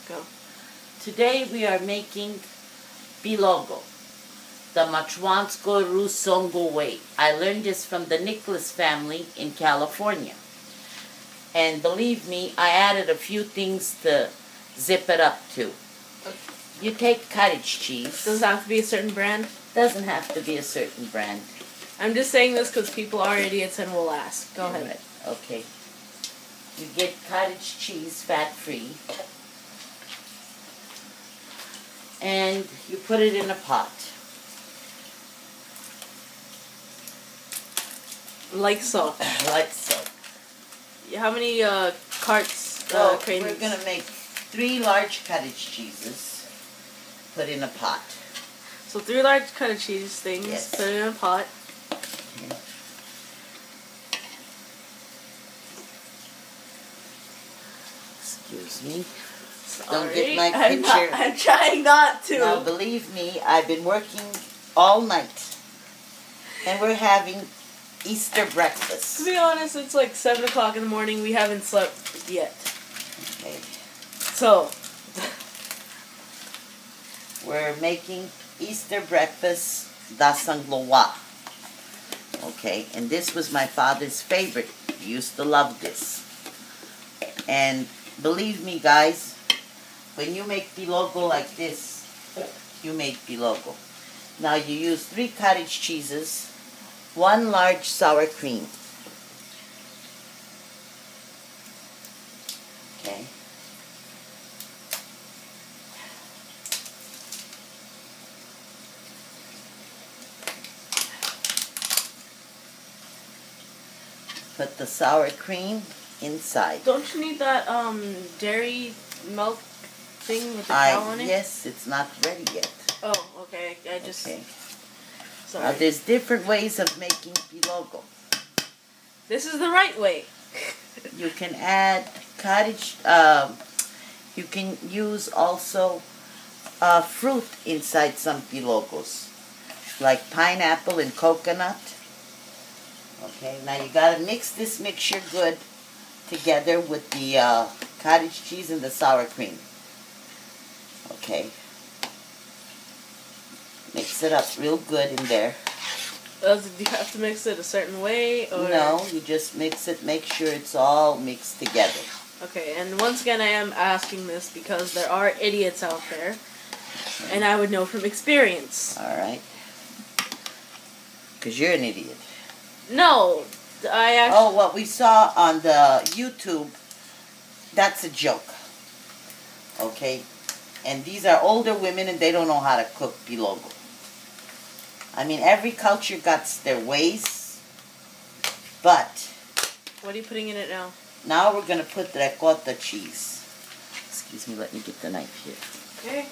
Go. Today we are making pelogo, the Machuansko Rusongo way. I learned this from the Nicholas family in California. And believe me, I added a few things to zip it up too. Okay. You take cottage cheese. Does it have to be a certain brand? Doesn't have to be a certain brand. I'm just saying this because people are idiots and will ask. Go ahead. Right. Okay. You get cottage cheese, fat-free. And you put it in a pot. Like so. Like so. How many carts? We're going to make 3 large cottage cheeses. Put in a pot. So 3 large cottage cheese things. Yes. Put it in a pot. Okay. Excuse me. Sorry. Don't get my picture. I'm trying not to. Now, believe me, I've been working all night. And we're having Easter breakfast. To be honest, it's like 7 o'clock in the morning. We haven't slept yet. Okay. So. We're making Easter breakfast, dasangloa. Okay, and this was my father's favorite. He used to love this. And believe me, guys, when you make pelogo like this, you make pelogo. Now you use 3 cottage cheeses, 1 large sour cream. Okay. Put the sour cream inside. Don't you need that dairy milk thing with the cow on it? Yes, it's not ready yet. Oh, okay. I just. Okay. Sorry. Now there's different ways of making pelogo. This is the right way. You can add cottage. You can use also fruit inside some pelogos, like pineapple and coconut. Okay, now you gotta mix this mixture good together with the cottage cheese and the sour cream. Okay. Mix it up real good in there. Do you have to mix it a certain way? Or? No, you just mix it, make sure it's all mixed together. Okay, and once again I am asking this because there are idiots out there, and I would know from experience. Alright. Because you're an idiot. No, I actually... Oh, what we saw on the YouTube, that's a joke. Okay? And these are older women and they don't know how to cook pelogo. I mean, every culture got their ways, but... What are you putting in it now? Now we're going to put ricotta cheese. Excuse me, let me get the knife here. Okay.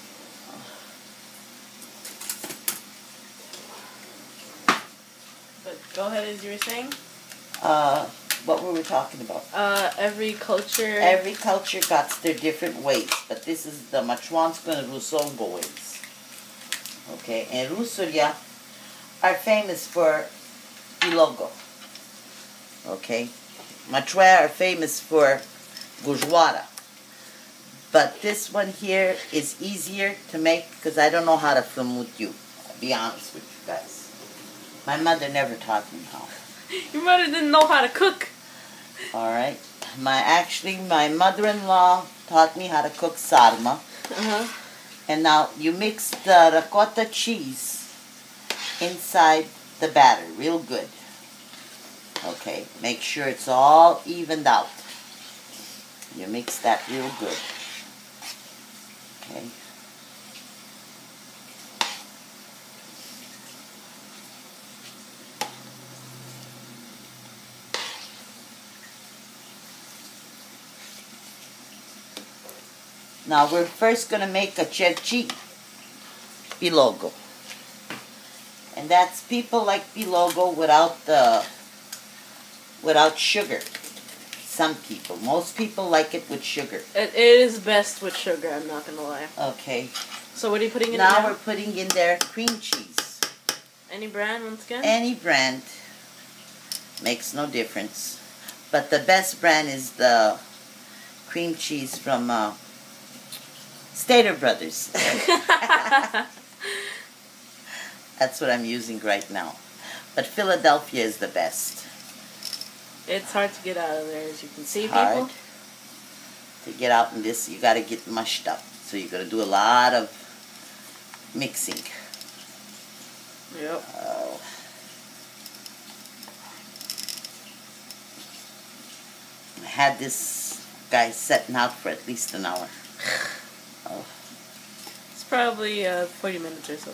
But go ahead as you were saying. What were we talking about? Every culture... Every culture got their different ways, but this is the Machuansko and Rusongo ways. Okay, and Rusurya are famous for pelogo. Okay, Machua are famous for gujwara. But this one here is easier to make because I don't know how to flumut you. I'll be honest with you guys. My mother never taught me how. Your mother didn't know how to cook. Alright. My mother-in-law taught me how to cook sadma. And now you mix the ricotta cheese inside the batter real good. Okay. Make sure it's all evened out. You mix that real good. Okay. Now we're first going to make a cherchi pelogo. And that's people like pelogo without sugar. Some people. Most people like it with sugar. It is best with sugar, I'm not going to lie. Okay. So what are you putting in now? Now We're putting in there cream cheese. Any brand once again? Any brand. Makes no difference. But the best brand is the cream cheese from Stater Brothers. That's what I'm using right now. But Philadelphia is the best. It's hard to get out of there, as you can see, Hard people. to get out in this. You got to get mushed up. So you got to do a lot of mixing. Yep. Oh. I had this guy setting out for at least an hour. Oh. It's probably 40 minutes or so.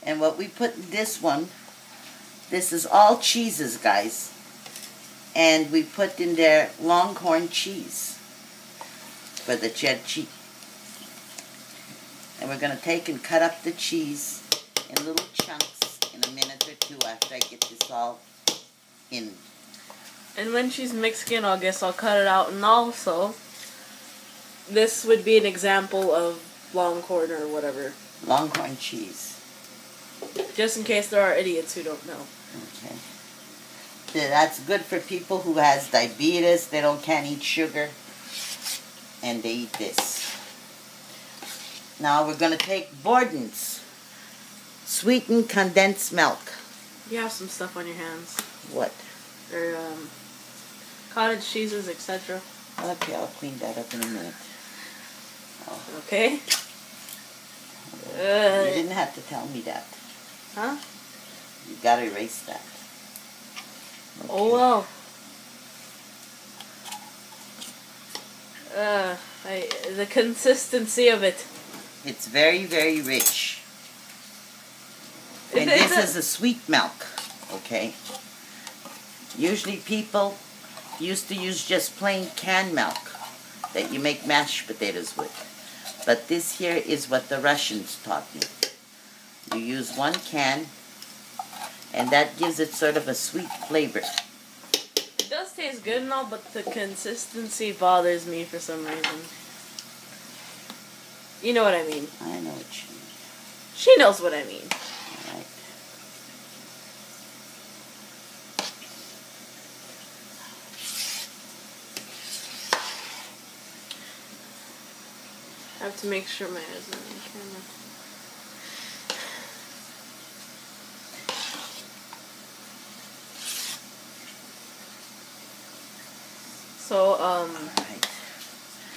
And what we put in this one, this is all cheeses, guys. And we put in there Longhorn cheese for the cheddar. And we're going to take and cut up the cheese in little chunks in a minute or two after I get this all in. And when she's mixing it, I guess I'll cut it out. And also, this would be an example of Longhorn or whatever. Longhorn cheese. Just in case there are idiots who don't know. Okay. That's good for people who has diabetes. They can't eat sugar. And they eat this. Now we're going to take Borden's sweetened condensed milk. You have some stuff on your hands. What? Or cottage cheeses, etc. Okay, I'll clean that up in a minute. Oh. Okay. You didn't have to tell me that. Huh? You gotta erase that. Okay. Oh well. The consistency of it. It's very, very rich. And this is a sweet milk, okay? Usually people used to use just plain canned milk that you make mashed potatoes with. But this here is what the Russians taught me. You use one can, and that gives it sort of a sweet flavor. It does taste good and all, but the consistency bothers me for some reason. You know what I mean. I know what you mean. She knows what I mean. All right. I have to make sure my eyes are on the camera. So, Right.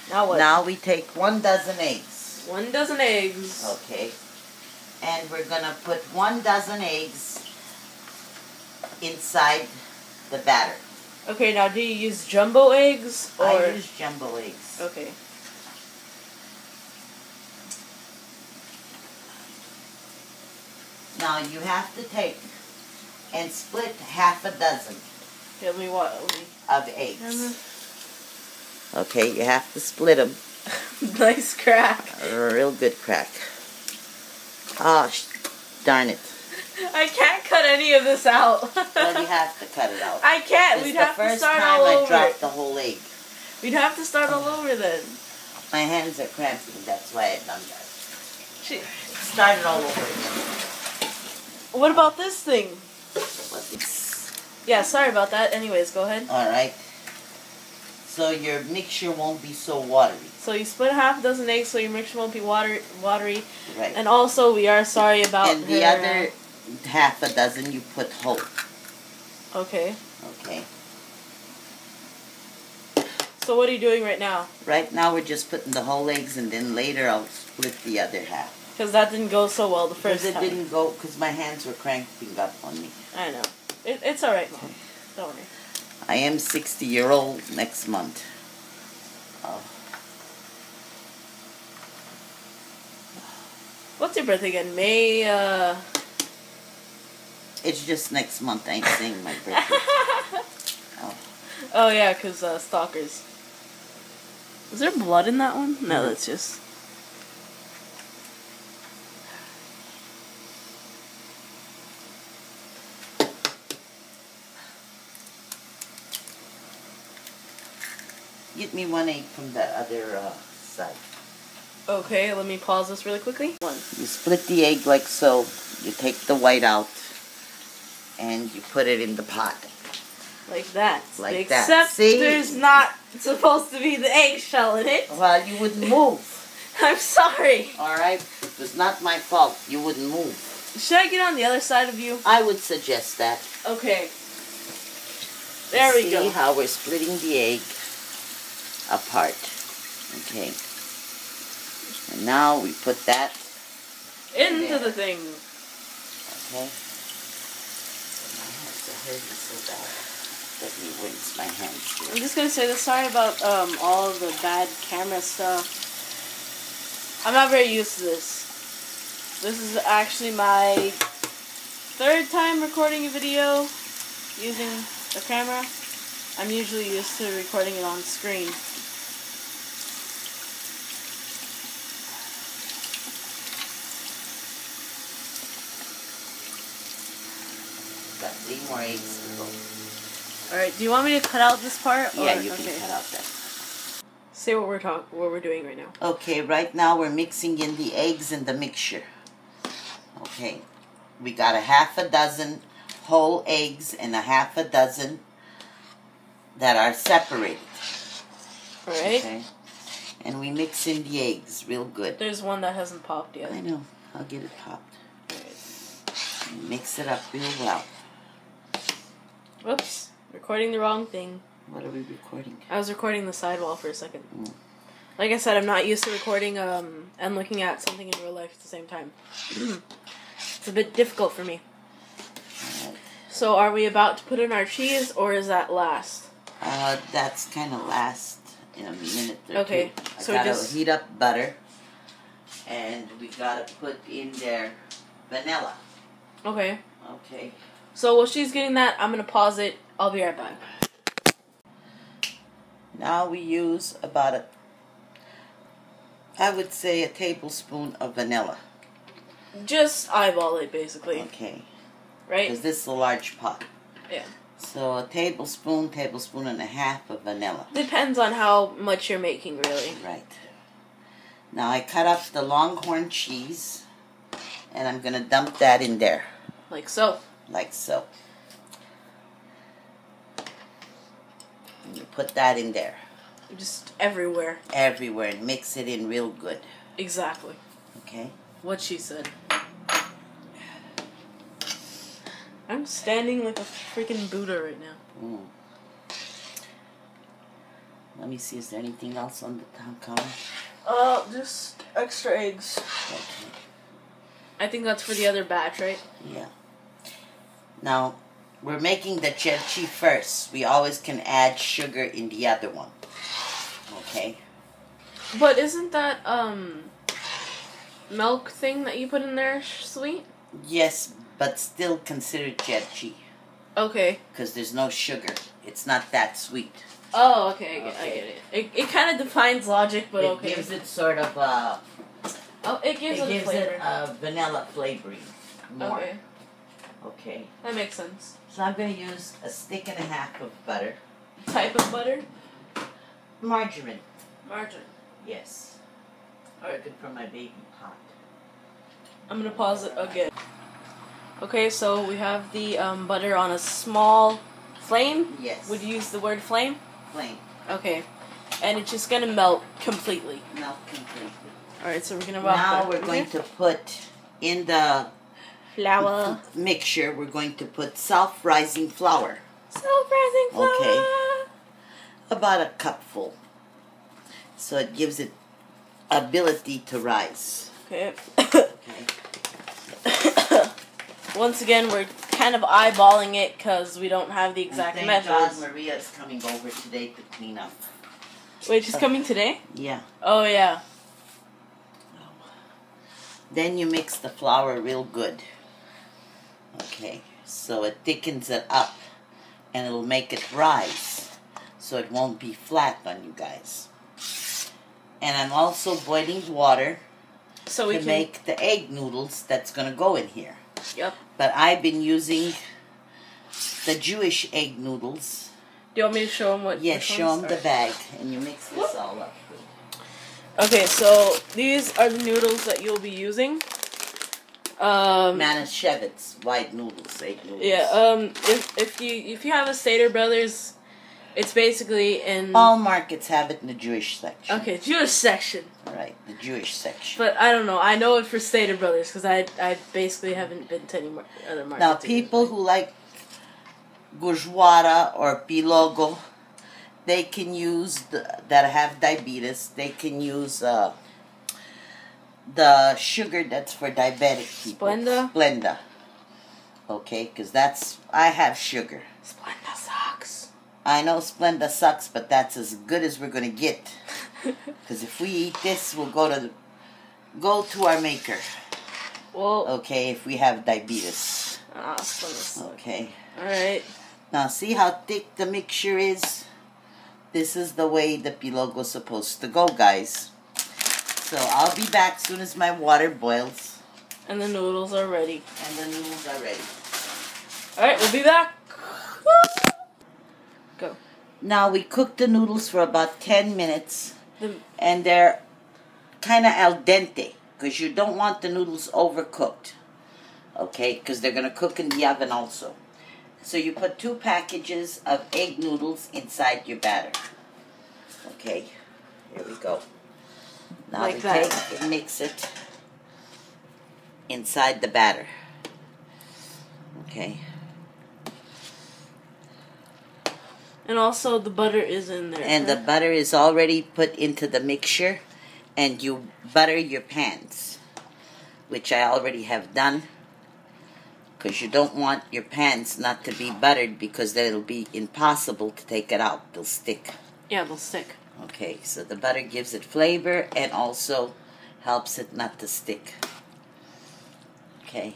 now what? Now we take 1 dozen eggs. 1 dozen eggs. Okay. And we're going to put 1 dozen eggs inside the batter. Okay, now do you use jumbo eggs or? I use jumbo eggs. Okay. Now you have to take and split half a dozen Let me what? of eggs. Okay, you have to split them. Nice crack. A real good crack. Oh, darn it. I can't cut any of this out. Well, you have to cut it out. I can't. This We'd is have the to first start time all I over. dropped the whole egg. We'd have to start all over then. My hands are cramping, that's why I've done that. She, Start it all over again. what about this thing? What's this? Yeah, sorry about that. Anyways, go ahead. Alright. So your mixture won't be so watery. So you split half a dozen eggs so your mixture won't be watery. Right. And also, we are sorry about And the other half a dozen you put whole. Okay. Okay. So what are you doing right now? Right now we're just putting the whole eggs, and then later I'll split the other half. Because that didn't go so well the first Because time. it didn't go, because my hands were cramping up on me. I know. It's alright, Mom. Don't worry. I am 60-year-old next month. Oh. What's your birthday again? May, It's just next month. I ain't saying my birthday. Oh. Oh, yeah, because, stalkers. Is there blood in that one? No, that's just... Get me 1 egg from the other side. Okay, let me pause this really quickly. One. You split the egg like so. You take the white out, and you put it in the pot. Like that. Like Except that. See? there's not supposed to be the eggshell in it. Well, you wouldn't move. I'm sorry. Alright? It was not my fault. You wouldn't move. Should I get on the other side of you? I would suggest that. Okay. There we go. See how we're splitting the egg apart. Okay. And now we put that into there. the thing. Okay. My hands are hurting so bad. Let me rinse my hands here. I'm just gonna say this. Sorry about all the bad camera stuff. I'm not very used to this. This is actually my third time recording a video using a camera. I'm usually used to recording it on screen. Got 3 more eggs to go. Alright, do you want me to cut out this part? Yeah, you can cut out that. Say what we're doing right now. Okay, right now we're mixing in the eggs in the mixture. Okay, we got a half a dozen whole eggs and a half a dozen that are separated. Alright. Okay, and we mix in the eggs real good. There's one that hasn't popped yet. I know, I'll get it popped. Right. Mix it up real well. Whoops, recording the wrong thing. What are we recording? I was recording the sidewall for a second. Like I said, I'm not used to recording and looking at something in real life at the same time. It's a bit difficult for me. Alright. So are we about to put in our cheese, or is that last? That's kind of last in a minute or Okay, two. so I gotta just heat up butter, and we gotta put in there vanilla. Okay. Okay. So while she's getting that, I'm gonna pause it. I'll be right back. Now we use about I would say a tablespoon of vanilla. Just eyeball it, basically. Okay. Right? Because this is a large pot. Yeah. So a tablespoon and a half of vanilla. Depends on how much you're making, really. Right. Now I cut up the Longhorn cheese, and I'm going to dump that in there. Like so. Like so. And you put that in there. Just everywhere. Everywhere, and mix it in real good. Exactly. Okay? What she said. I'm standing like a freaking Buddha right now. Let me see, is there anything else on the counter? Just extra eggs. Okay. I think that's for the other batch, right? Yeah. Now, we're making the Gypsy first. We always can add sugar in the other one. Okay? But isn't that, milk thing that you put in there sweet? Yes, but still considered Gypsy. Okay. Because there's no sugar. It's not that sweet. Oh, okay, I get it. It kind of defines logic, but okay. It gives it sort of a... Oh, it gives it a flavor. It a vanilla flavoring more. Okay. Okay. That makes sense. So I'm going to use a stick and a half of butter. Type of butter? Margarine. Margarine. Yes. Alright. Good for my baby pot. I'm going to pause it again. Okay, so we have the butter on a small flame? Yes. Would you use the word flame? Flame. Okay. And it's just going to melt completely. Melt completely. Alright, so we're going to Now we're going to put in the flour. Mixture, we're going to put self-rising flour. Self-rising flour. Okay. About a cupful. So it gives it ability to rise. Okay. Okay. Once again, we're kind of eyeballing it because we don't have the exact and measures. thank God Maria's coming over today to clean up. Wait, she's coming today? Yeah. Oh, yeah. Then you mix the flour real good. Okay. So it thickens it up and it'll make it rise. So it won't be flat on you guys. And I'm also boiling water So we to can make the egg noodles that's going to go in here. Yep. But I've been using the Jewish egg noodles. Do you want me to show them what? Yes, which show ones? them the bag, and you mix this all up. Okay, so these are the noodles that you'll be using. Manischewitz, white noodles, egg noodles. Yeah. If you have a Stater Brothers, it's basically in all markets have it in the Jewish section. Okay, Jewish section. Right, the Jewish section. But I don't know. I know it for Stater Brothers because I basically haven't been to any other markets. Now, people who like gujwara or pelogo, they can use that have diabetes. They can use the sugar that's for diabetic people. Splenda. Okay, because I have sugar. Splenda sucks. I know Splenda sucks, but that's as good as we're gonna get. Because if we eat this, we'll go to our maker. Well. Okay, if we have diabetes. Splenda sucks. Okay. All right. Now, see how thick the mixture is? This is the way the pelogo is supposed to go, guys. So I'll be back as soon as my water boils. And the noodles are ready. Alright, we'll be back. Go. Now we cook the noodles for about 10 minutes. And they're kind of al dente. Because you don't want the noodles overcooked. Okay? Because they're going to cook in the oven also. So you put 2 packages of egg noodles inside your batter. Okay? Here we go. Now like we that. take and mix it inside the batter. Okay. And also the butter is in there. And the butter is already put into the mixture. And you butter your pans, which I already have done. Because you don't want your pans not to be buttered because then it'll be impossible to take it out. They'll stick. Yeah, they'll stick. Okay, so the butter gives it flavor and also helps it not to stick. Okay,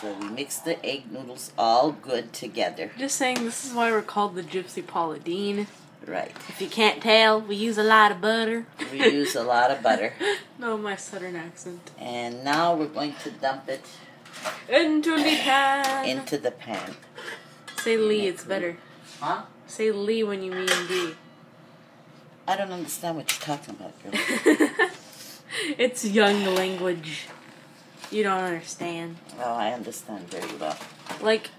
so we mix the egg noodles all good together. Just saying, this is why we're called the Gypsy Paula Deen. Right. If you can't tell, we use a lot of butter. We use a lot of butter. No, my southern accent. And now we're going to dump it into the pan. Into the pan. Say Lee, it's better. Huh? Say Lee when you mean D. I don't understand what you're talking about, girl. It's young language. You don't understand. Oh, I understand very well. Like,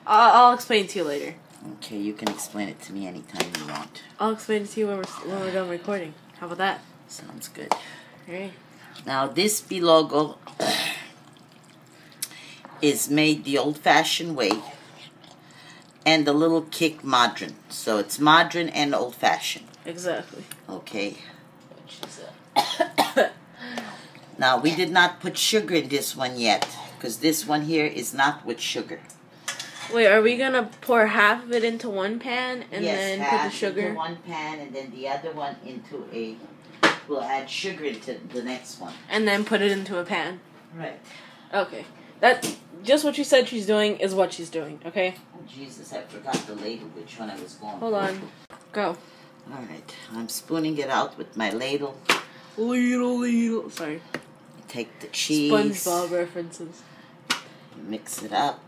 I'll explain to you later. Okay, you can explain it to me anytime you want. I'll explain it to you when we're done recording. How about that? Sounds good. Alright. Now, this pelogo is made the old-fashioned way and a little kick modern. So it's modern and old-fashioned. Exactly. Okay. Now, we did not put sugar in this one yet, because this one here is not with sugar. Wait, are we going to pour half of it into one pan and then put the sugar? Into one pan and then the other one into a... We'll add sugar into the next one. And then put it into a pan? Right. Okay. That just what she said she's doing is what she's doing, okay? Oh, Jesus, I forgot the ladle, which one I was going Hold on. Go. Alright, I'm spooning it out with my ladle. Ladle. Sorry. Take the cheese. SpongeBob references. Mix it up.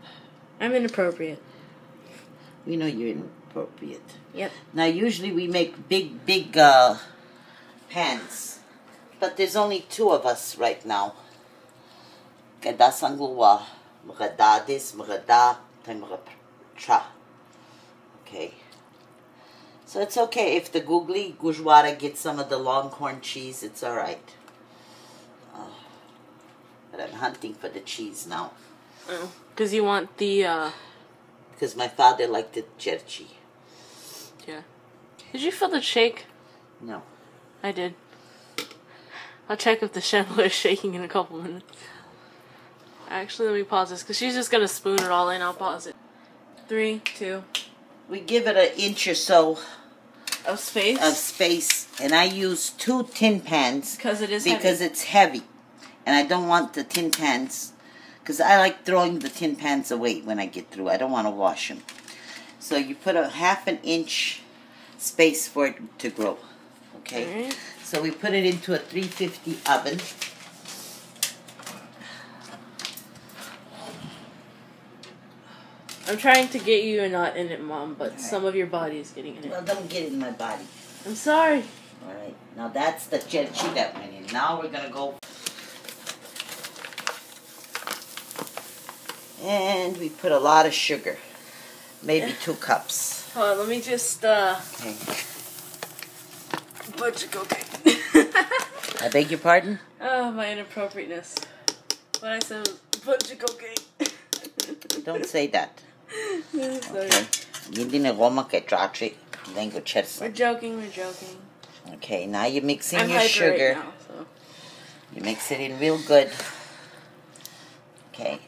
I'm inappropriate. We know you're inappropriate. Yep. Now, usually we make big pans. But there's only 2 of us right now. Kada sangluwa. Magadadis, magada, tra. Okay. So it's okay if the googly gujwara gets some of the longhorn cheese. It's all right. But I'm hunting for the cheese now. Oh, because you want the... Because my father liked the Gypsy. Yeah. Did you feel the shake? No. I did. I'll check if the chandelier is shaking in a couple minutes. Actually, let me pause this, because she's just going to spoon it all in. I'll pause it. 3, 2. We give it 1 inch or so of space. And I use 2 tin pans because it's heavy, and I don't want the tin pans because I like throwing the tin pans away when I get through. I don't want to wash them. So you put a 1/2 inch space for it to grow. Okay. Right. So we put it into a 350 oven. I'm trying to get you not in it, Mom, but some of your body is getting in it. Well, don't get in my body. I'm sorry. All right. Now that's the Gypsy that went in. Now we're going to go And we put a lot of sugar. Maybe 2 cups. Hold on, let me just, Okay. bunch of cocaine. I beg your pardon? Oh, my inappropriateness. What I said was bunch of cocaine. Don't say that. Sorry. Okay. Hindi na goma kay trache. We're joking, we're joking. Okay, now you're mixing I'm your hyper sugar. right now, so. You mix it in real good. Okay.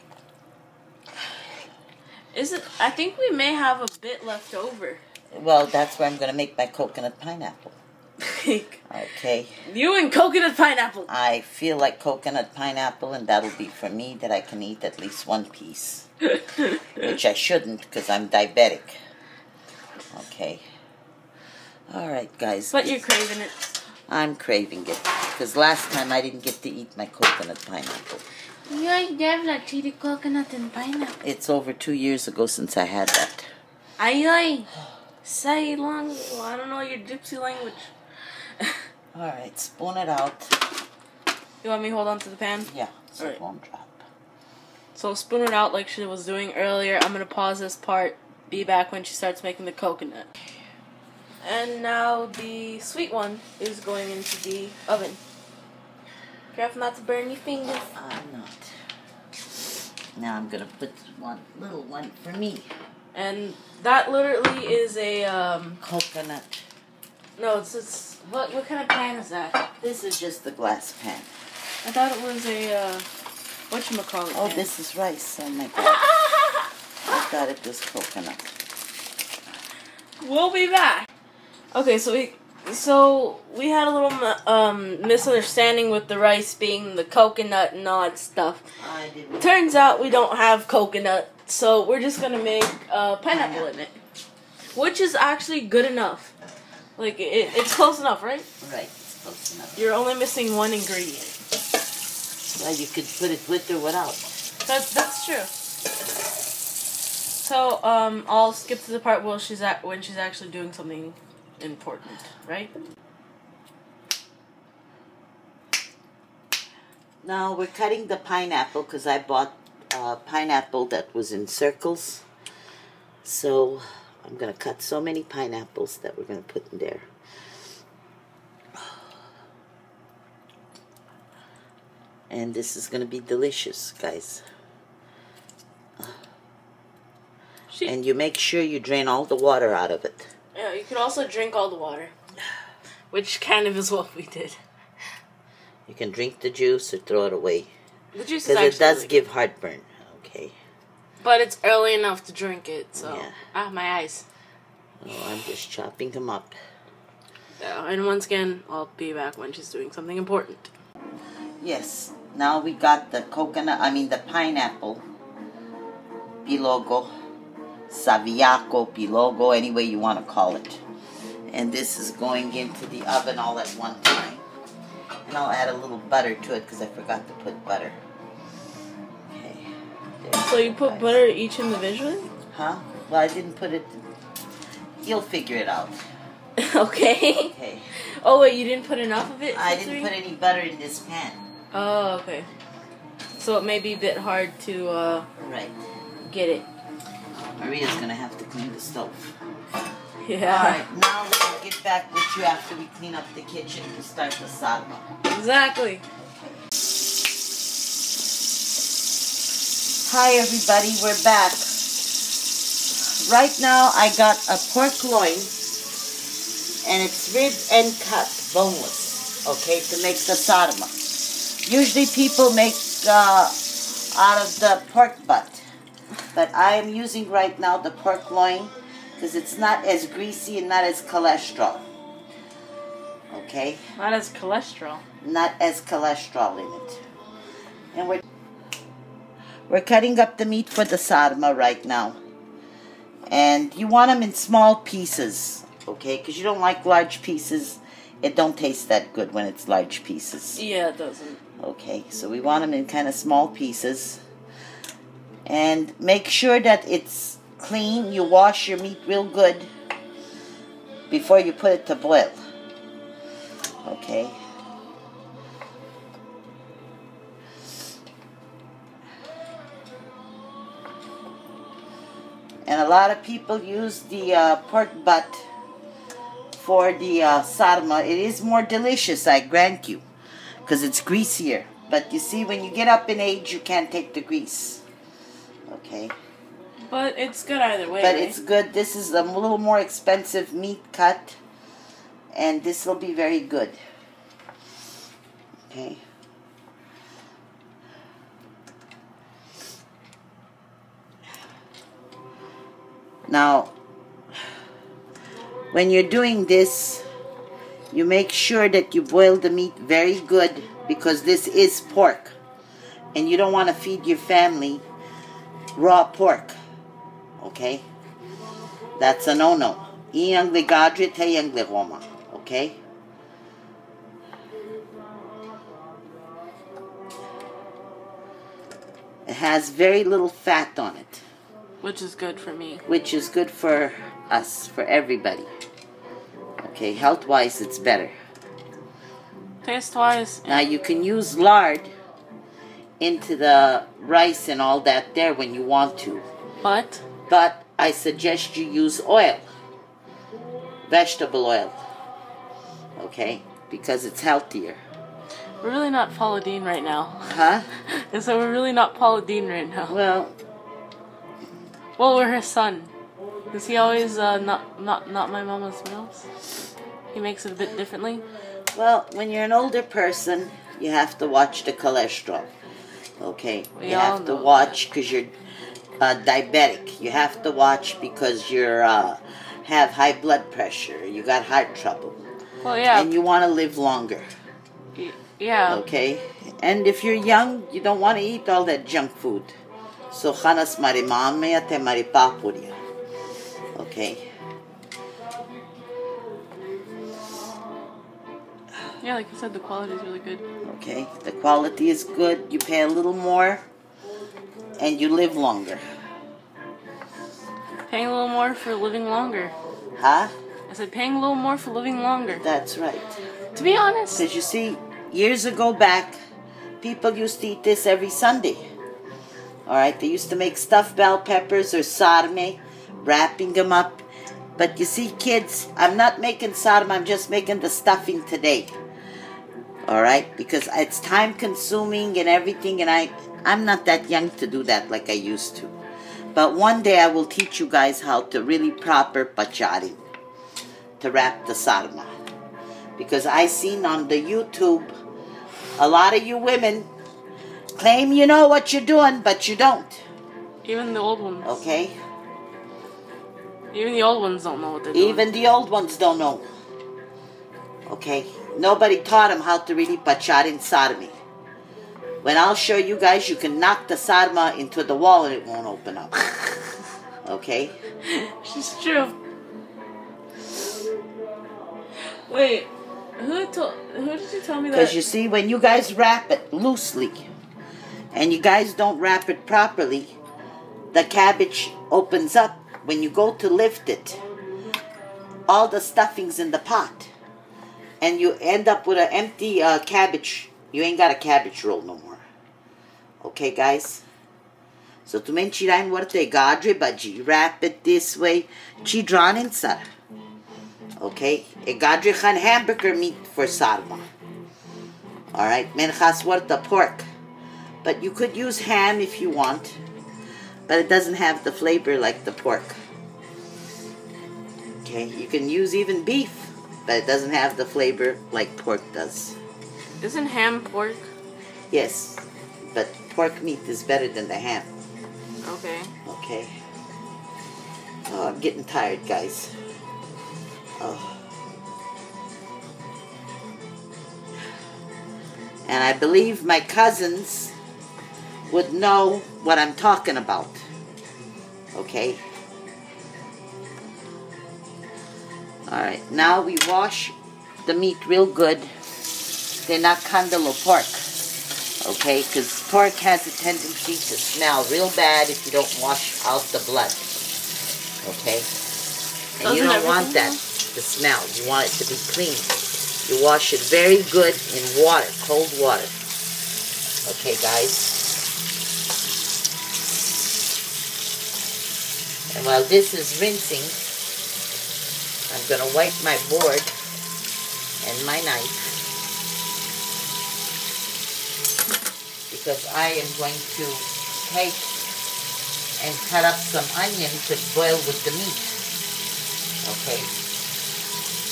I think we may have a bit left over. Well, that's where I'm going to make my coconut pineapple. Okay. You and coconut pineapple. I feel like coconut pineapple, and that'll be for me that I can eat at least 1 piece. Which I shouldn't because I'm diabetic. Okay. All right, guys. But you're craving it. I'm craving it because last time I didn't get to eat my coconut pineapple. You have like chili coconut and pineapple. It's over 2 years ago since I had that. Ay. Say long. Well, I don't know your Gypsy language. All right, spoon it out. You want me to hold on to the pan? Yeah, so All it won't drop. So spoon it out like she was doing earlier. I'm going to pause this part. Be back when she starts making the coconut. And now the sweet one is going into the oven. Careful not to burn your fingers. I'm not. Now I'm going to put one little one for me. And that literally is a Coconut. no, it's what kind of pan is that? This is just the glass pan. I thought it was a whatchamacallit Oh, pan. this is rice. Oh my God. I thought it was coconut. We'll be back. Okay, so we had a little misunderstanding with the rice being the coconut and all that stuff. I didn't. Turns out we don't have coconut, so we're just gonna make pineapple in it, which is actually good enough. Like it's close enough, right? Right, it's close enough. You're only missing one ingredient. Well, you could put it with or without. That's true. So I'll skip to the part when she's actually doing something important, right? Now we're cutting the pineapple because I bought pineapple that was in circles. So I'm going to cut so many pineapples that we're going to put in there. And this is going to be delicious, guys. And you make sure you drain all the water out of it. Yeah, you can also drink all the water, which kind of is what we did. You can drink the juice or throw it away. The juice is because it does really give heartburn. Okay. But it's early enough to drink it, so Yeah. my eyes. Oh, I'm just chopping them up. And once again, I'll be back when she's doing something important. Yes. Now we got the the pineapple. Pelogo. Saviaco, pelogo, any way you want to call it. And this is going into the oven all at one time. And I'll add a little butter to it because I forgot to put butter. Okay. So you put butter each individually? Huh? Well, I didn't put it. You'll figure it out. Okay. Okay. Oh wait, you didn't put enough of it? I didn't put any butter in this pan. Oh, okay. So it may be a bit hard to Right. get it. Maria's gonna have to clean the stove. Yeah. Alright, now we'll get back with you after we clean up the kitchen to start the sadma. Exactly. Hi everybody, we're back. Right now I got a pork loin and it's ribbed and cut, boneless, okay, to make the sadma. Usually people make out of the pork butt. But I am using right now the pork loin because it's not as greasy and not as cholesterol. Okay? Not as cholesterol. Not as cholesterol in it. And we're cutting up the meat for the sadma right now. And you want them in small pieces, okay? Because you don't like large pieces. It don't taste that good when it's large pieces. Yeah, it doesn't. Okay, so we want them in kind of small pieces. And make sure that it's clean. You wash your meat real good before you put it to boil. Okay. And a lot of people use the pork butt for the sadma. It is more delicious, I grant you, because it's greasier. But you see, when you get up in age, you can't take the grease. Okay? But it's good either way, But right? it's good. This is a little more expensive meat cut. And this will be very good. Okay? Now, when you're doing this, you make sure that you boil the meat very good, because this is pork. And you don't want to feed your family raw pork. Okay? That's a no-no. Iyang legadre tayang legoma. Okay? It has very little fat on it. Which is good for me. Which is good for us, for everybody. Okay, health-wise, it's better. Taste-wise. Now, you can use lard into the rice and all that there when you want to. But I suggest you use oil. Vegetable oil. Okay? Because it's healthier. we're really not Paula Dean right now. Huh? And so we're really not Paula Dean right now. Well, we're her son. Is he always not my mama's meals? He makes it a bit differently. well, when you're an older person, you have to watch the cholesterol. Okay? We You all have to know watch because you're diabetic. You have to watch because you're have high blood pressure. You got heart trouble. Well, yeah. And you want to live longer. Yeah. Okay? And if you're young, you don't want to eat all that junk food. So, chanas marimamea te maripapuria. Okay? Yeah, like you said, the quality is really good. Okay? The quality is good. You pay a little more. And you live longer. Paying a little more for living longer. Huh? I said paying a little more for living longer. That's right. To be honest. Because you see, years ago back, people used to eat this every Sunday. Alright, they used to make stuffed bell peppers or sarme, wrapping them up. But you see, kids, I'm not making sarme, I'm just making the stuffing today. Alright, because it's time consuming and everything, and I'm not that young to do that like I used to. But one day I will teach you guys how to really proper pacharin, to wrap the sarma. Because I seen on the YouTube, a lot of you women claim you know what you're doing, but you don't. Even the old ones. Okay? Even the old ones don't know what they're doing. Even the old ones don't know. Okay? Nobody taught them how to really pacharin sarmi. When I'll show you guys, you can knock the sarma into the wall and it won't open up. Okay? She's true. Wait, who did you tell me that? Because you see, when you guys wrap it loosely, and you guys don't wrap it properly, the cabbage opens up. When you go to lift it, all the stuffing's in the pot. And you end up with an empty cabbage. You ain't got a cabbage roll no more. Okay, guys? So, tu men chirain warte gadre baji. Wrap it this way. Chidranin sar. Okay? E gadre khan hamburger meat for sarma. Alright? Men khas warta pork. But you could use ham if you want. But it doesn't have the flavor like the pork. Okay? You can use even beef. But it doesn't have the flavor like pork does. Isn't ham pork? Yes, but pork meat is better than the ham. Okay. Okay. Oh, I'm getting tired, guys. Oh. And I believe my cousins would know what I'm talking about. Okay? Alright, now we wash the meat real good. They're not kandalo pork. Okay, because pork has a tendency to smell real bad if you don't wash out the blood. Okay? And you don't want that to smell. You want it to be clean. You wash it very good in water, cold water. Okay, guys? And while this is rinsing, I'm going to wipe my board and my knife, because I am going to take and cut up some onion to boil with the meat. Okay.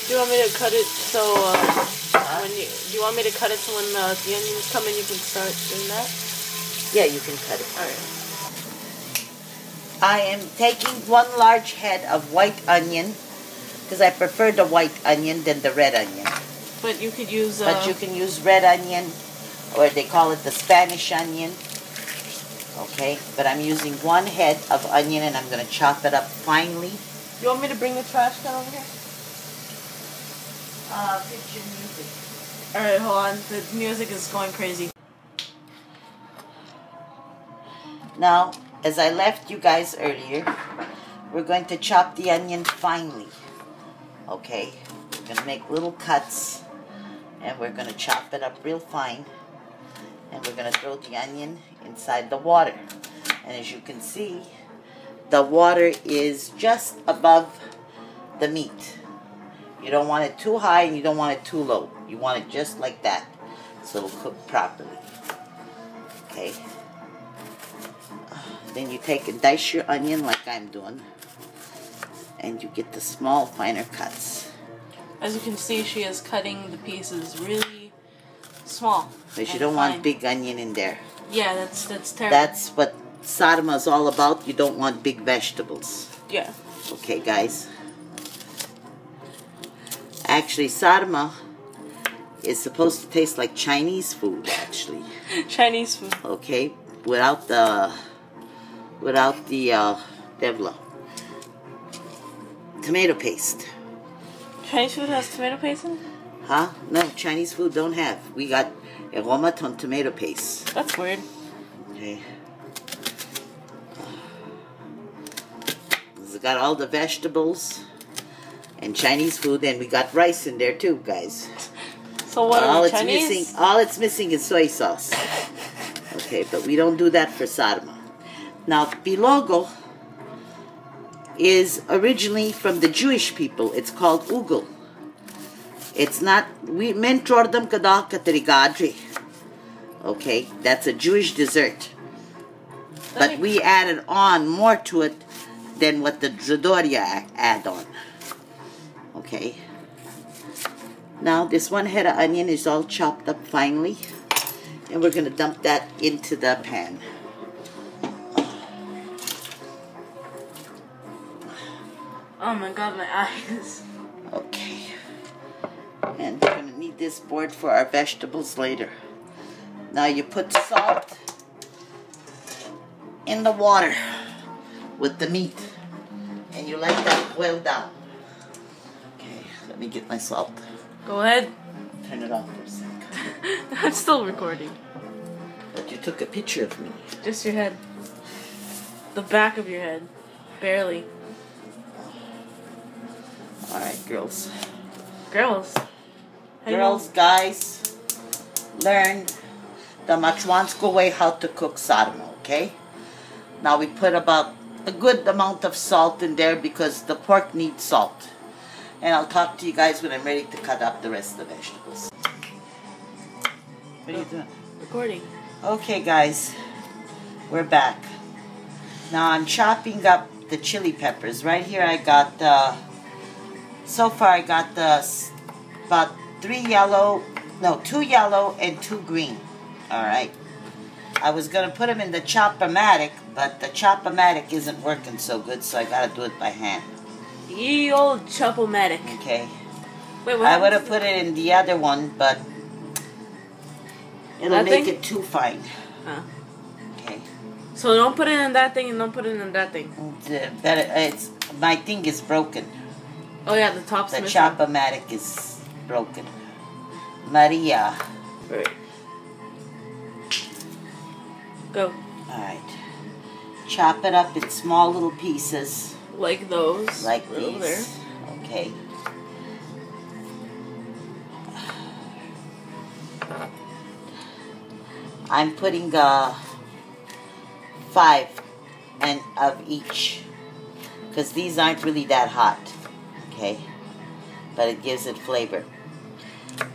Do you want me to cut it so do you want me to cut it so when the onions come in you can start doing that? Yeah, you can cut it. Alright. I am taking 1 large head of white onion, because I prefer the white onion than the red onion. But you could use But you can use red onion, or they call it the Spanish onion. Okay, but I'm using 1 head of onion and I'm going to chop it up finely. You want me to bring the trash can over here? Fix your music. Alright, hold on. The music is going crazy. Now, as I left you guys earlier, we're going to chop the onion finely. Okay, we're going to make little cuts and we're going to chop it up real fine. And we're going to throw the onion inside the water. And as you can see, the water is just above the meat. You don't want it too high and you don't want it too low. You want it just like that, so it'll cook properly. Okay. Then you take and dice your onion like I'm doing. And you get the small, finer cuts. As you can see, she is cutting the pieces really small. Because you don't want big onion in there. Yeah, that's terrible. That's what sadma is all about. You don't want big vegetables. Yeah. Okay, guys. Actually, sadma is supposed to taste like Chinese food, actually. Chinese food. Okay, without the devla. Tomato paste. Chinese food has tomato paste in it? Huh? No, Chinese food don't have. We got aromat on tomato paste. That's weird. Okay. It's got all the vegetables and Chinese food, and we got rice in there too, guys. So what all are it's Chinese? missing, all it's missing is soy sauce. Okay, but we don't do that for sadma. Now, pelogo is originally from the Jewish people. It's called ugel. It's not, we mentordam kada katerigadri. Okay, that's a Jewish dessert. But we added on more to it than what the Zadoria add on. Okay. Now this 1 head of onion is all chopped up finely. And we're going to dump that into the pan. Oh my god, my eyes. Okay. And we're going to need this board for our vegetables later. Now you put salt in the water with the meat. And you let that boil down. Okay, let me get my salt. Go ahead. Turn it off for a sec. I'm still recording. But you took a picture of me. Just your head. The back of your head. Barely. Alright, girls. Girls. Girls, guys, learn the Machwansko way how to cook sadma, okay? Now we put about a good amount of salt in there because the pork needs salt. And I'll talk to you guys when I'm ready to cut up the rest of the vegetables. What are you doing? Recording. Okay, guys, we're back. Now I'm chopping up the chili peppers. Right here I got, so far I got about 2 yellow and 2 green. Alright. I was going to put them in the chop-o-matic, but the chop-o-matic isn't working so good, so I got to do it by hand. Ye old chop-o-matic. Okay. Wait, what? I would have put it in the other one, but it'll make it too fine. Huh. Okay. So don't put it in that thing and don't put it in that thing. My thing is broken. Oh yeah, the top's The missing. chop-o-matic is broken. Maria. Right. Go. Alright. Chop it up in small little pieces. Like those. Like right over these. there. Okay. I'm putting 5 of each. because these aren't really that hot, okay? But it gives it flavor.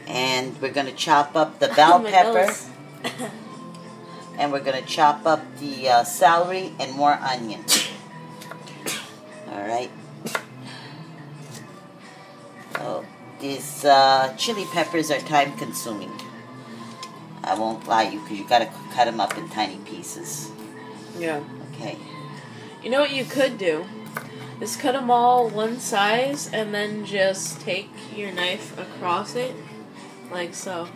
And we're going to chop up the bell pepper. And we're going to chop up the celery and more onion. Alright. So, these chili peppers are time consuming. I won't lie you, because you got to cut them up in tiny pieces. Yeah. Okay. You know what you could do? Is cut them all one size and then just take your knife across it. Like so.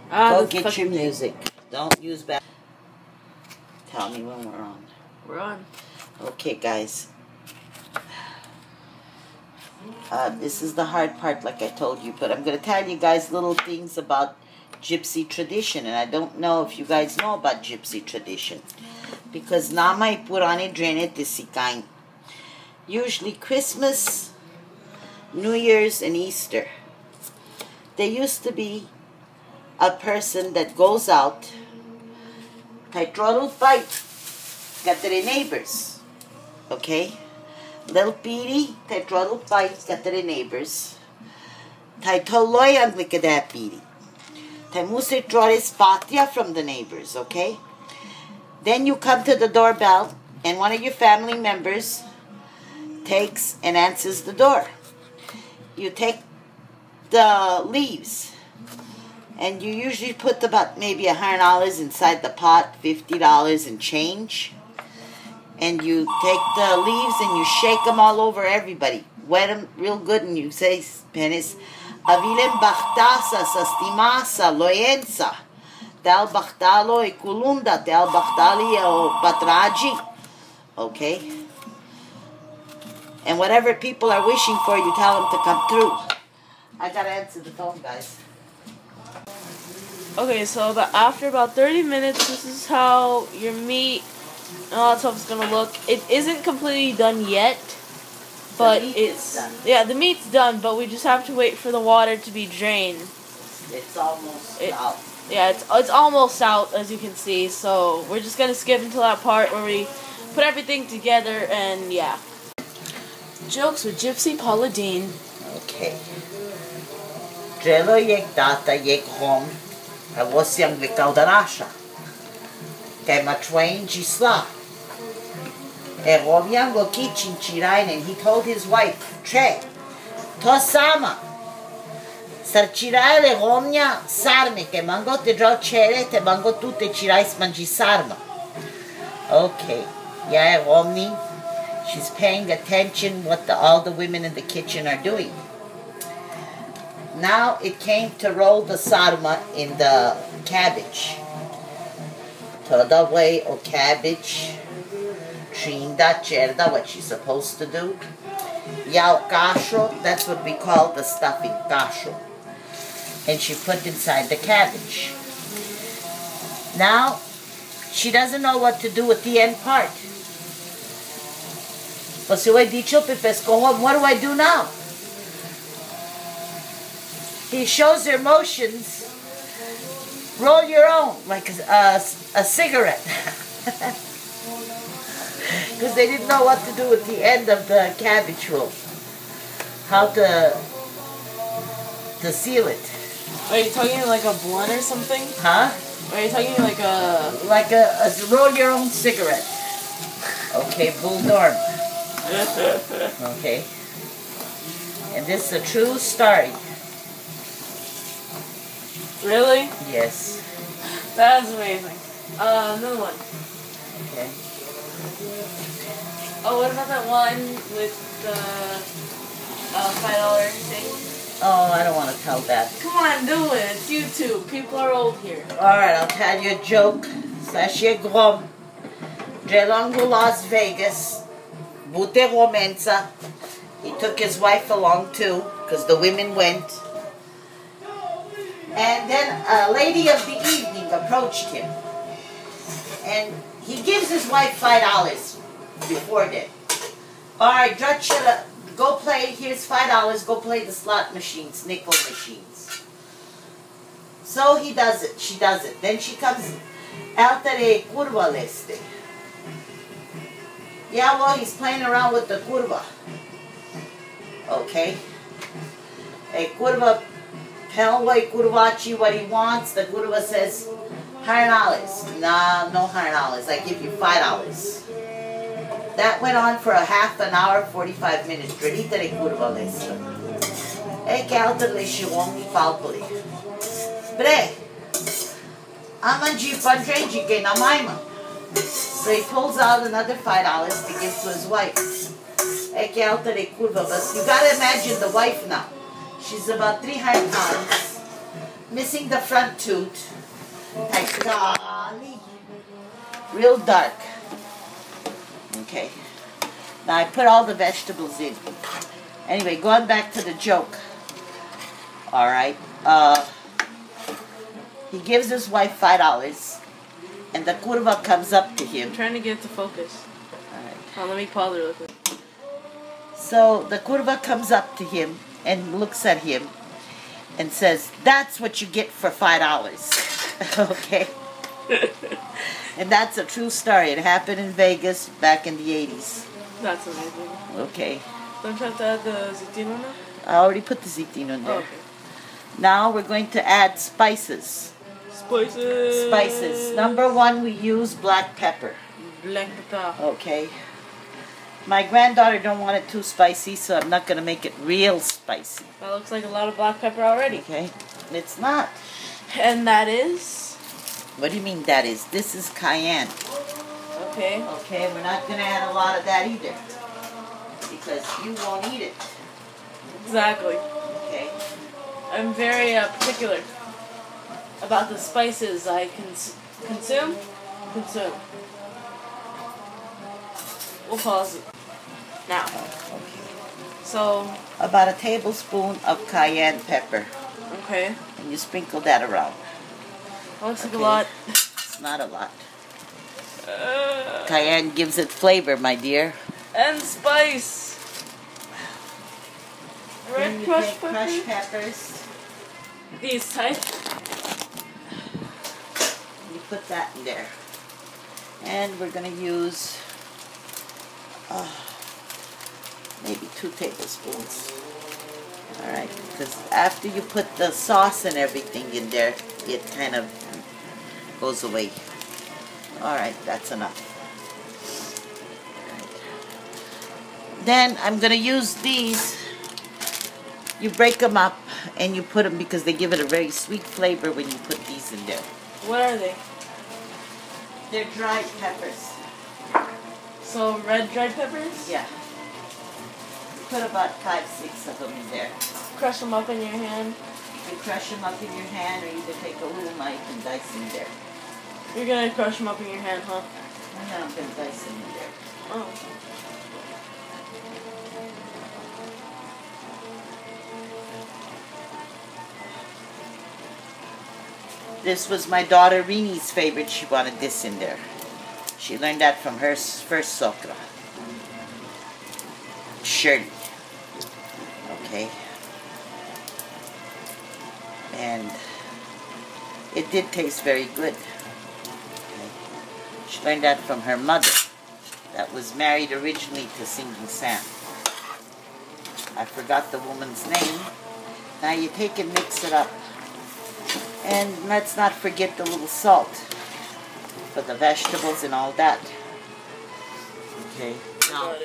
Go get your music. Don't use bad. Tell me when we're on. We're on. Okay, guys. This is the hard part, like I told you. But I'm going to tell you guys little things about Gypsy tradition. And I don't know if you guys know about Gypsy tradition. Because nama ipurane drene tisikain. Usually Christmas, New Year's, and Easter. There used to be a person that goes out, taitrolu fight, got their neighbors, okay? Little piri, taitrolu fight, got their neighbors. Taitoloy ang likada piri. Taimuse trores patia from the neighbors, okay? Then you come to the doorbell, and one of your family members takes and answers the door. You take the leaves, and you usually put about maybe $100 inside the pot, $50 and change. And you take the leaves and you shake them all over everybody. Wet them real good, and you say, Penis, Avilem bachtasa sastimasa loyensa. Tal bachtalo e kulunda, tal bachtali o patraji. Okay? And whatever people are wishing for, you tell them to come through. I gotta answer the phone, guys. Okay, so after about 30 minutes, this is how your meat and all that stuff is gonna look. It isn't completely done yet, but it's done. Yeah, the meat's done, but we just have to wait for the water to be drained. It's almost out. Yeah, it's almost out, as you can see. So we're just gonna skip until that part where we put everything together, and yeah. Jokes with Gypsy Paula Dean. Okay. Drelo yek data yek home. I was young without a rasha. Kema twain gisla. Rovian go kitchen chirain, and he told his wife, Tre, to sama. Sar cirai le romnia sarme, che mango te draw cere, te mango tutte cirai smangi sarma. Okay. Yeah, Romney. She's paying attention what all the women in the kitchen are doing. Now it came to roll the sarma in the cabbage. Toda way o cabbage. Trinda, cerda, what she's supposed to do. Yao casho, that's what we call the stuffing, casho. And she put inside the cabbage. Now, she doesn't know what to do with the end part. What do I do now? He shows her motions. Roll your own, like a cigarette. Because they didn't know what to do with the end of the cabbage roll. How to seal it. Are you talking like a blunt or something? Huh? Are you talking like a... Like a roll your own cigarette. Okay, bulldog. Okay. And this is a true story. Really? Yes. That's amazing. Another one. Okay. Oh, what about that one with the $5 thing? Oh, I don't want to tell that. Come on, do it. It's YouTube. People are old here. Alright, I'll tell you a joke. Sashe Grom. Drelongo Las Vegas. Bute Romenza. He took his wife along too, because the women went. And then a lady of the evening approached him. And he gives his wife $5 before that. Alright, Drachilla, go play, here's $5, go play the slot machines, nickel machines. So he does it, she does it. Then she comes, altere curva leste. Yeah, well, he's playing around with the curva. Okay. A curva, tell what curvachi what he wants. The curva says $100. Nah, no $100. I give you $5. That went on for a half an hour, 45 minutes. Dredita de curva lesa. E che alter le shiwongi palpoli. Bre. Amanji pandreji ke namaima. So he pulls out another $5 to give to his wife. E che alter de curva. But you gotta imagine the wife now. She's about 300 pounds. Missing the front tooth. Real dark. Okay. Now I put all the vegetables in. Anyway, going back to the joke. Alright. He gives his wife $5 and the curva comes up to him. I'm trying to get it to focus. Alright. Oh, let me pause it real quick. So the curva comes up to him and looks at him and says, "That's what you get for $5." Okay. And that's a true story. It happened in Vegas back in the 80s. That's amazing. Okay. Don't you have to add the zitino now? I already put the zitino in there. Oh, okay. Now we're going to add spices. Spices. Spices. Number 1, we use black pepper. Black pepper. Okay. My granddaughter don't want it too spicy, so I'm not going to make it real spicy. That looks like a lot of black pepper already. Okay. It's not. And that is? What do you mean that is? This is cayenne. Okay. Okay, we're not going to add a lot of that either. Because you won't eat it. Exactly. Okay. I'm very particular about the spices I consume. We'll pause it now. Okay. So. About a tablespoon of cayenne pepper. Okay. And you sprinkle that around. That looks like a lot. It's not a lot. Cayenne gives it flavor, my dear. And spice. Red crushed peppers. These type. You put that in there. And we're going to use maybe 2 tablespoons. Alright, because after you put the sauce and everything in there, it kind of goes away. Alright, that's enough. Right. Then I'm going to use these. You break them up and you put them because they give it a very sweet flavor when you put these in there. What are they? They're dried peppers. So red dried peppers? Yeah. Put about 5, 6 of them in there. Crush them up in your hand. You crush them up in your hand, or either take a little knife and dice them there. You're gonna crush them up in your hand, huh? And then I'm gonna dice them in there. Oh. This was my daughter Rini's favorite. She wanted this in there. She learned that from her first sogra, Shirley. Okay. And it did taste very good. Okay. She learned that from her mother, that was married originally to Singing Sam. I forgot the woman's name. Now you take and mix it up. And let's not forget the little salt for the vegetables and all that. Okay. Now,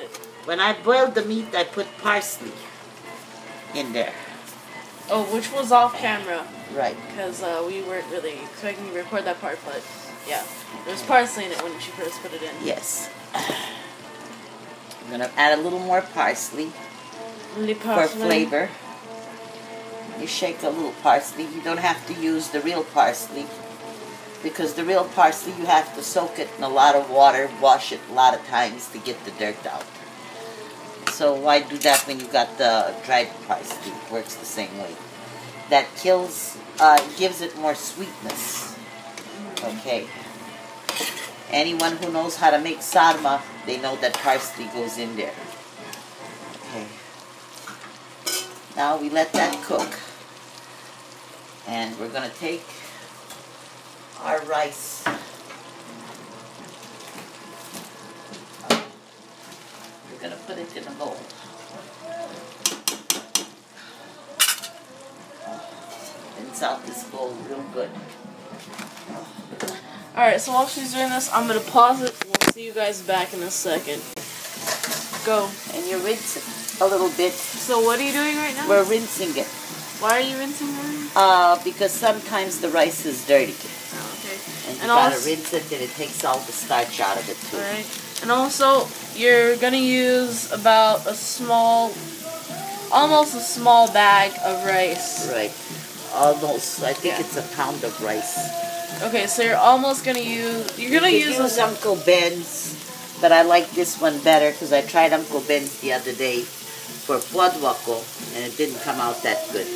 when I boiled the meat, I put parsley in there. Oh, which was off camera. Right. Because we weren't really expecting to record that part, but yeah. There was parsley in it when she first put it in. Yes. I'm going to add a little more parsley for flavor. You shake a little parsley. You don't have to use the real parsley, because the real parsley you have to soak it in a lot of water, wash it a lot of times to get the dirt out. So why do that when you got the dried parsley? It works the same way. That kills, gives it more sweetness. Okay. Anyone who knows how to make sadma, they know that parsley goes in there. Okay. Now we let that cook. And we're going to take our rice. gets out this bowl real good. Alright, so while she's doing this, I'm going to pause it. We'll see you guys back in a second. Go. And you rinse it a little bit. So what are you doing right now? We're rinsing it. Why are you rinsing it? Because sometimes the rice is dirty. Oh, okay. And you gotta rinse it and it takes all the starch out of it too. Alright. And also, you're gonna use about almost a small bag of rice. Right. Almost, I think it's a pound of rice. Okay, so you're almost gonna use, you're gonna use Uncle Ben's, but I like this one better because I tried Uncle Ben's the other day for puadwako and it didn't come out that good.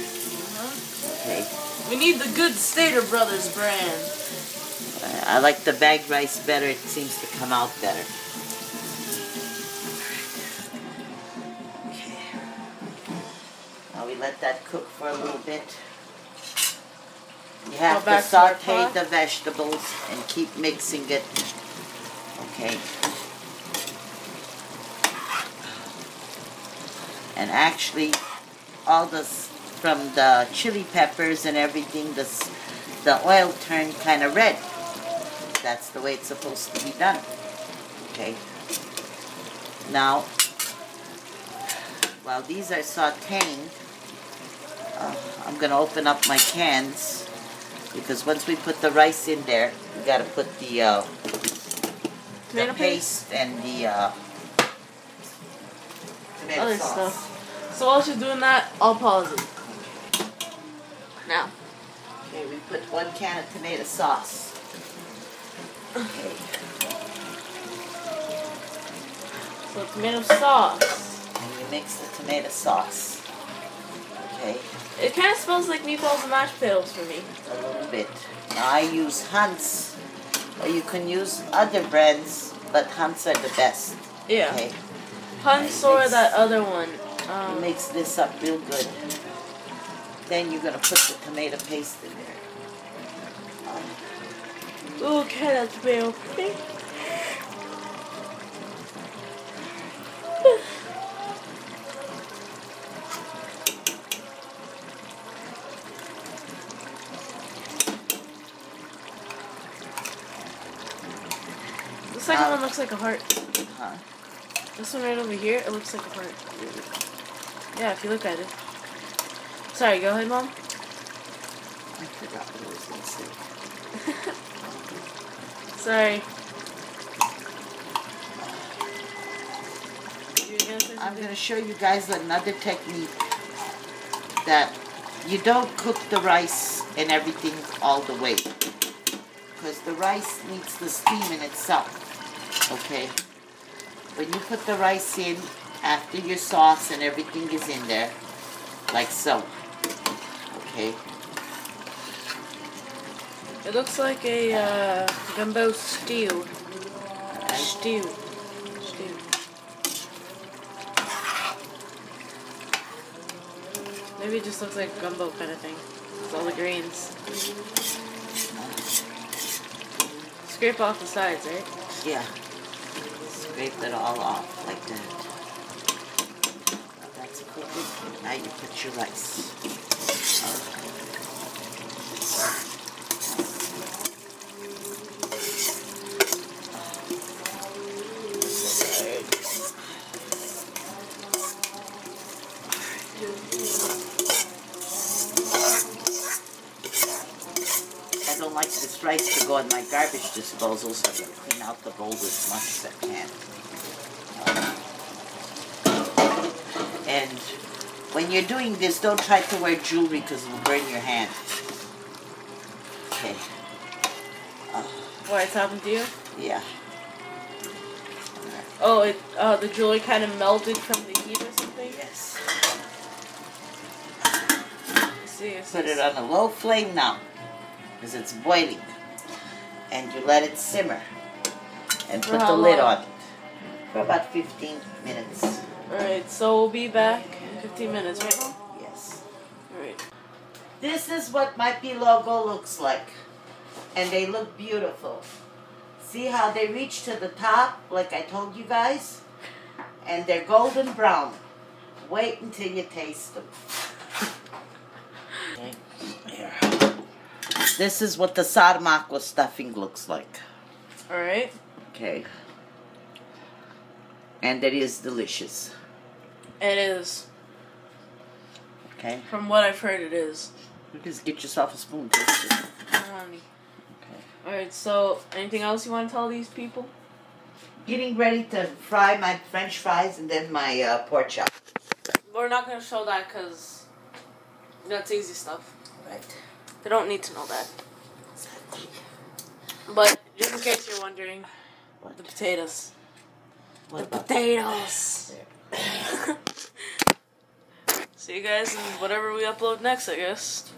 Okay. We need the good Stater Brothers brand. I like the bagged rice better. It seems to come out better. Okay. Now we let that cook for a little bit. You have to saute the vegetables and keep mixing it. Okay. And actually, all this from the chili peppers and everything, the oil turned kind of red. That's the way it's supposed to be done. Okay. Now, while these are sauteing, I'm going to open up my cans because once we put the rice in there, we got to put the paste and the tomato other sauce. stuff. So while she's doing that, I'll pause it. Now. Okay, we put 1 can of tomato sauce. Okay. So tomato sauce. And you mix the tomato sauce. Okay. It kind of smells like meatballs and mashed potatoes for me. A little bit. Now I use Hunt's, or you can use other brands, but Hunt's are the best. Yeah. Okay. Hunt's or that other one. Mix this up real good. Then you're gonna put the tomato paste in there. Okay, that's real pretty. The second one looks like a heart. Huh? This one right over here, it looks like a heart. Yeah, if you look at it. Sorry, go ahead, Mom. I forgot what I was gonna say. Sorry. I'm going to show you guys another technique that you don't cook the rice and everything all the way because the rice needs the steam in itself. Okay? When you put the rice in after your sauce and everything is in there, like so. Okay? It looks like a gumbo stew. Stew. Maybe it just looks like a gumbo kind of thing. With all the greens. Scrape off the sides, right? Yeah. Scrape it all off like that. Now that's cooking. Now you put your rice. I don't like this rice to go in my garbage disposal, so I'm going to clean out the bowl as much as I can. And when you're doing this, don't try to wear jewelry because it will burn your hand. Okay. Why, it's happened to you? Yeah. Oh, the jewelry kind of melted from the heat or something? Yes. I see. Put it on a low flame now, because it's boiling. And you let it simmer. And put the lid on it for about 15 minutes. Alright, so we'll be back in 15 minutes, right, Mom? Yes. Alright. This is what my pelogo looks like. And they look beautiful. See how they reach to the top, like I told you guys? And they're golden brown. Wait until you taste them. Okay, here. This is what the sadma stuffing looks like. Alright. Okay. And it is delicious. It is. Okay. From what I've heard, it is. Just get yourself a spoon. Taste it. Honey. Okay. Alright, so anything else you want to tell these people? Getting ready to fry my French fries and then my pork chop. We're not going to show that because that's easy stuff. Right. They don't need to know that. But just in case you're wondering, What? the potatoes. What The about potatoes. there? See you guys in whatever we upload next, I guess.